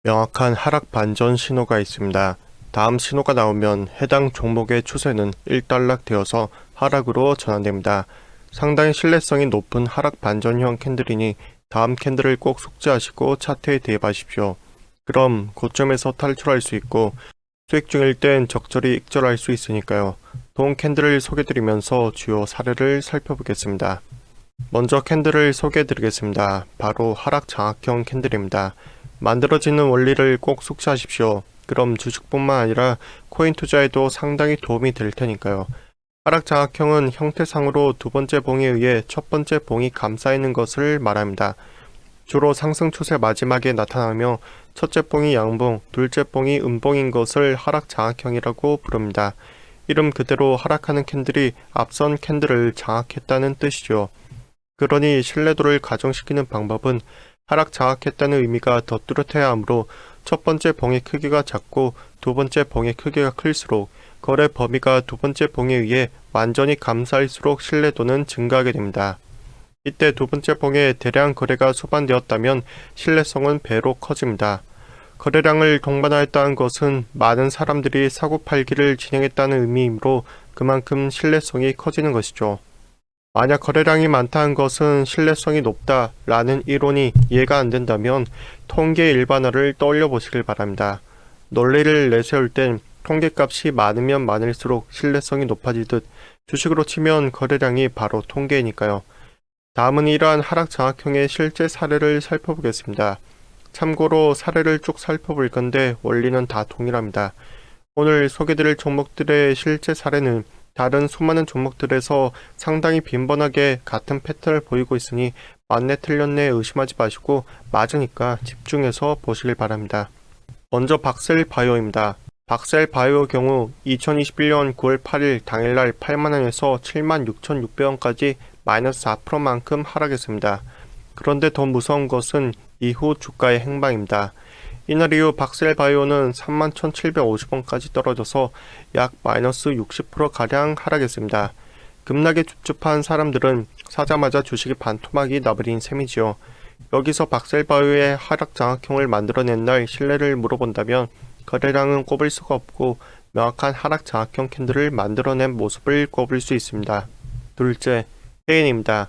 명확한 하락 반전 신호가 있습니다. 다음 신호가 나오면 해당 종목의 추세는 일단락되어서 하락으로 전환됩니다. 상당히 신뢰성이 높은 하락 반전형 캔들이니 다음 캔들을 꼭 숙지하시고 차트에 대입하십시오. 그럼 고점에서 탈출할 수 있고 수익 중일 땐 적절히 익절할 수 있으니까요. 동 캔들을 소개드리면서 주요 사례를 살펴보겠습니다. 먼저 캔들을 소개해드리겠습니다. 바로 하락 장악형 캔들입니다. 만들어지는 원리를 꼭 숙지하십시오. 그럼 주식뿐만 아니라 코인 투자에도 상당히 도움이 될 테니까요. 하락 장악형은 형태상으로 두 번째 봉에 의해 첫 번째 봉이 감싸 있는 것을 말합니다. 주로 상승 추세 마지막에 나타나며 첫째 봉이 양봉, 둘째 봉이 음봉인 것을 하락 장악형이라고 부릅니다. 이름 그대로 하락하는 캔들이 앞선 캔들을 장악했다는 뜻이죠. 그러니 신뢰도를 가중시키는 방법은 하락 장악했다는 의미가 더 뚜렷해야 하므로 첫 번째 봉의 크기가 작고 두 번째 봉의 크기가 클수록 거래 범위가 두 번째 봉에 의해 완전히 감싸일수록 신뢰도는 증가하게 됩니다. 이때 두 번째 봉에 대량 거래가 소반되었다면 신뢰성은 배로 커집니다. 거래량을 동반하였다는 것은 많은 사람들이 사고팔기를 진행했다는 의미이므로 그만큼 신뢰성이 커지는 것이죠. 만약 거래량이 많다는 것은 신뢰성이 높다라는 이론이 이해가 안 된다면 통계 일반화를 떠올려 보시길 바랍니다. 논리를 내세울 땐 통계값이 많으면 많을수록 신뢰성이 높아지듯 주식으로 치면 거래량이 바로 통계이니까요. 다음은 이러한 하락 장악형의 실제 사례를 살펴보겠습니다. 참고로 사례를 쭉 살펴볼 건데 원리는 다 동일합니다. 오늘 소개드릴 종목들의 실제 사례는 다른 수많은 종목들에서 상당히 빈번하게 같은 패턴을 보이고 있으니 맞네 틀렸네 의심하지 마시고 맞으니까 집중해서 보시길 바랍니다. 먼저 박셀바이오입니다. 박셀바이오 경우 2021년 9월 8일 당일날 8만원에서 76,600원까지 마이너스 4%만큼 하락했습니다. 그런데 더 무서운 것은 이후 주가의 행방입니다. 이날 이후 박셀바이오는 31,750원까지 떨어져서 약 마이너스 60%가량 하락했습니다. 급락에 줍줍한 사람들은 사자마자 주식이 반토막이 나버린 셈이지요. 여기서 박셀바이오의 하락 장악형을 만들어낸 날 신뢰를 물어본다면 거래량은 꼽을 수가 없고 명확한 하락 장악형 캔들을 만들어낸 모습을 꼽을 수 있습니다. 둘째, 헤인입니다.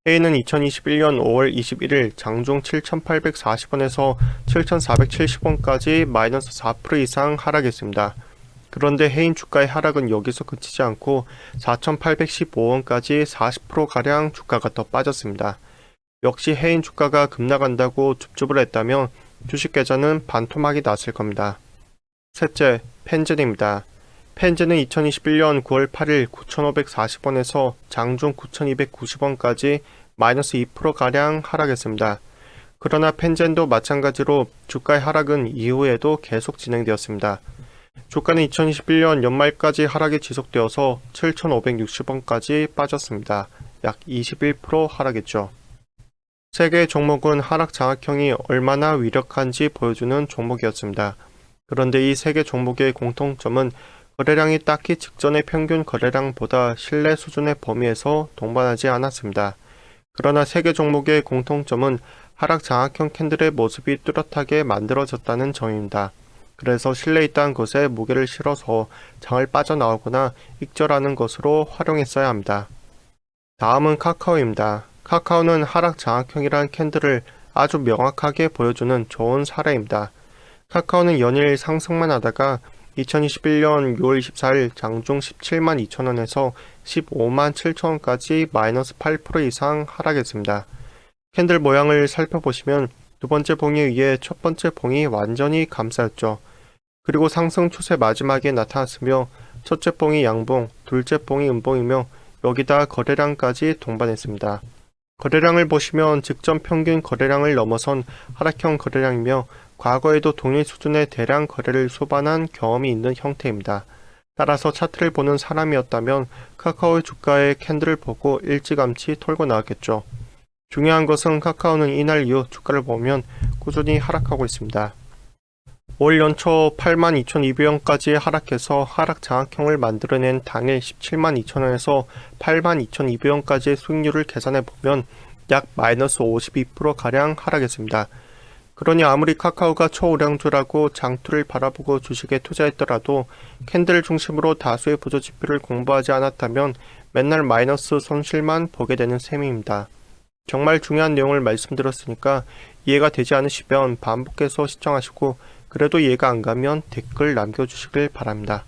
헤인은 2021년 5월 21일 장중 7,840원에서 7,470원까지 마이너스 4% 이상 하락했습니다. 그런데 헤인 주가의 하락은 여기서 그치지 않고 4,815원까지 40%가량 주가가 더 빠졌습니다. 역시 헤인 주가가 급락한다고 줍줍을 했다면 주식 계좌는 반토막이 났을 겁니다. 셋째, 펜젠입니다. 펜젠은 2021년 9월 8일 9,540원에서 장중 9,290원까지 마이너스 2%가량 하락했습니다. 그러나 펜젠도 마찬가지로 주가의 하락은 이후에도 계속 진행되었습니다. 주가는 2021년 연말까지 하락이 지속되어서 7,560원까지 빠졌습니다. 약 21% 하락했죠. 세 개의 종목은 하락 장악형이 얼마나 위력한지 보여주는 종목이었습니다. 그런데 이 세 개 종목의 공통점은 거래량이 딱히 직전의 평균 거래량보다 신뢰 수준의 범위에서 동반하지 않았습니다. 그러나 세 개 종목의 공통점은 하락 장악형 캔들의 모습이 뚜렷하게 만들어졌다는 점입니다. 그래서 신뢰 있다는 것에 무게를 실어서 장을 빠져나오거나 익절하는 것으로 활용했어야 합니다. 다음은 카카오입니다. 카카오는 하락 장악형이라는 캔들을 아주 명확하게 보여주는 좋은 사례입니다. 카카오는 연일 상승만 하다가 2021년 6월 24일 장중 17만 2천원에서 15만 7천원까지 마이너스 8% 이상 하락했습니다. 캔들 모양을 살펴보시면 두 번째 봉에 의해 첫 번째 봉이 완전히 감싸였죠. 그리고 상승 추세 마지막에 나타났으며 첫째 봉이 양봉, 둘째 봉이 음봉이며 여기다 거래량까지 동반했습니다. 거래량을 보시면 직전 평균 거래량을 넘어선 하락형 거래량이며 과거에도 동일 수준의 대량 거래를 수반한 경험이 있는 형태입니다. 따라서 차트를 보는 사람이었다면 카카오의 주가의 캔들을 보고 일찌감치 털고 나왔겠죠. 중요한 것은 카카오는 이날 이후 주가를 보면 꾸준히 하락하고 있습니다. 올 연초 82,200원까지 하락해서 하락 장악형을 만들어낸 당일 172,000원에서 82,200원까지의 수익률을 계산해 보면 약 마이너스 52%가량 하락했습니다. 그러니 아무리 카카오가 초우량주라고 장투를 바라보고 주식에 투자했더라도 캔들 중심으로 다수의 보조지표를 공부하지 않았다면 맨날 마이너스 손실만 보게 되는 셈입니다. 정말 중요한 내용을 말씀드렸으니까 이해가 되지 않으시면 반복해서 시청하시고 그래도 이해가 안 가면 댓글 남겨주시길 바랍니다.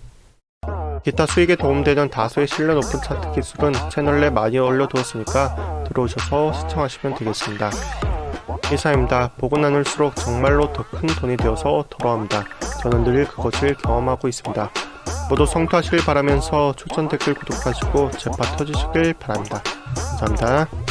기타 수익에 도움되는 다수의 신뢰 높은 차트 기술은 채널에 많이 올려두었으니까 들어오셔서 시청하시면 되겠습니다. 이상입니다. 보고 나눌수록 정말로 더 큰 돈이 되어서 돌아옵니다. 저는 늘 그것을 경험하고 있습니다. 모두 성투하시길 바라면서 추천 댓글 구독하시고 제파 터주시길 바랍니다. 감사합니다.